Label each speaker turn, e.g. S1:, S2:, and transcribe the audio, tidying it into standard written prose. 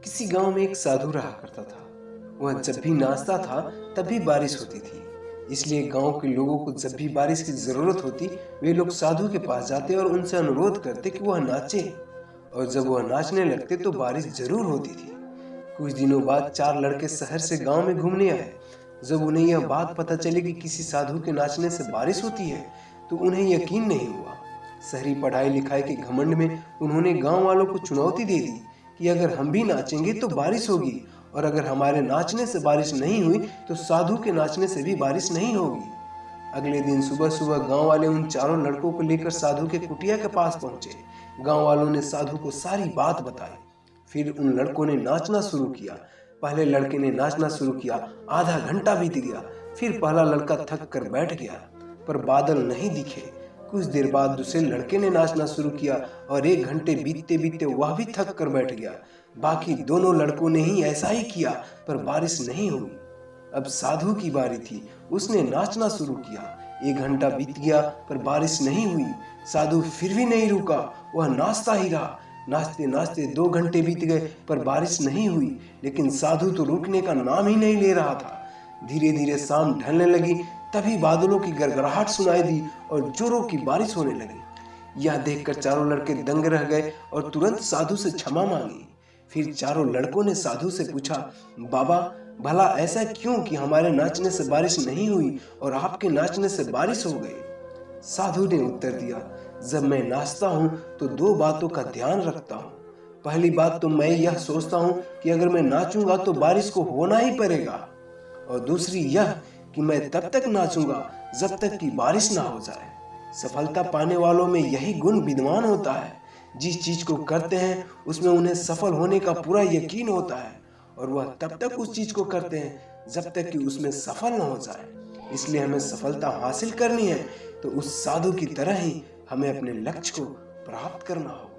S1: किसी गांव में एक साधु रहा करता था। वह जब भी नाचता था तब भी बारिश होती थी। इसलिए गांव के लोगों को जब भी बारिश की जरूरत होती, वे लोग साधु के पास जाते और उनसे अनुरोध करते कि वह नाचे। और जब वह नाचने लगते तो बारिश जरूर होती थी। कुछ दिनों बाद 4 लड़के शहर से गांव में घूमने आए। जब उन्हें यह बात पता चली कि किसी साधु के नाचने से बारिश होती है, तो उन्हें यकीन नहीं हुआ। शहरी पढ़ाई लिखाई के घमंड में उन्होंने गांव वालों को चुनौती दे दी कि अगर हम भी नाचेंगे तो बारिश होगी, और अगर हमारे नाचने से बारिश नहीं हुई तो साधु के नाचने से भी बारिश नहीं होगी। अगले दिन सुबह सुबह गांव वाले उन चारों लड़कों को लेकर साधु के कुटिया के पास पहुंचे। गांव वालों ने साधु को सारी बात बताई। फिर उन लड़कों ने नाचना शुरू किया। पहले लड़के ने नाचना शुरू किया, आधा घंटा बीत गया। फिर पहला लड़का थक कर बैठ गया, पर बादल नहीं दिखे। कुछ देर बाद दूसरे लड़के ने नाचना शुरू किया और 1 घंटे बीतते बीतते वह भी थक कर बैठ गया। बाकी दोनों लड़कों ने ही ऐसा ही किया, पर बारिश नहीं हुई। अब साधु की बारी थी। उसने नाचना शुरू किया। 1 घंटा बीत गया, पर बारिश नहीं हुई। साधु फिर भी नहीं रुका, वह नाचता ही रहा। नाचते नाचते 2 घंटे बीत गए, पर बारिश नहीं हुई। लेकिन साधु तो रुकने का नाम ही नहीं ले रहा था। धीरे धीरे शाम ढलने लगी। तभी बादलों की गड़गड़ाहट सुनाई दी और जोरों की बारिश होने लगी। यह देखकर चारों लड़के दंग रह गए और तुरंत साधु से क्षमा मांगी। फिर चारों लड़कों ने साधु से पूछा, बाबा, भला ऐसा क्यों कि हमारे नाचने से बारिश नहीं हुई और आपके नाचने से बारिश हो गई? साधु ने उत्तर दिया, जब मैं नाचता हूँ तो 2 बातों का ध्यान रखता हूँ। पहली बात तो मैं यह सोचता हूँ कि अगर मैं नाचूंगा तो बारिश को होना ही पड़ेगा, और दूसरी यह कि मैं तब तक नाचूंगा जब तक कि बारिश ना हो जाए। सफलता पाने वालों में यही गुण विद्यमान होता है। जिस चीज को करते हैं उसमें उन्हें सफल होने का पूरा यकीन होता है, और वह तब तक उस चीज को करते हैं जब तक कि उसमें सफल न हो जाए। इसलिए हमें सफलता हासिल करनी है तो उस साधु की तरह ही हमें अपने लक्ष्य को प्राप्त करना होगा।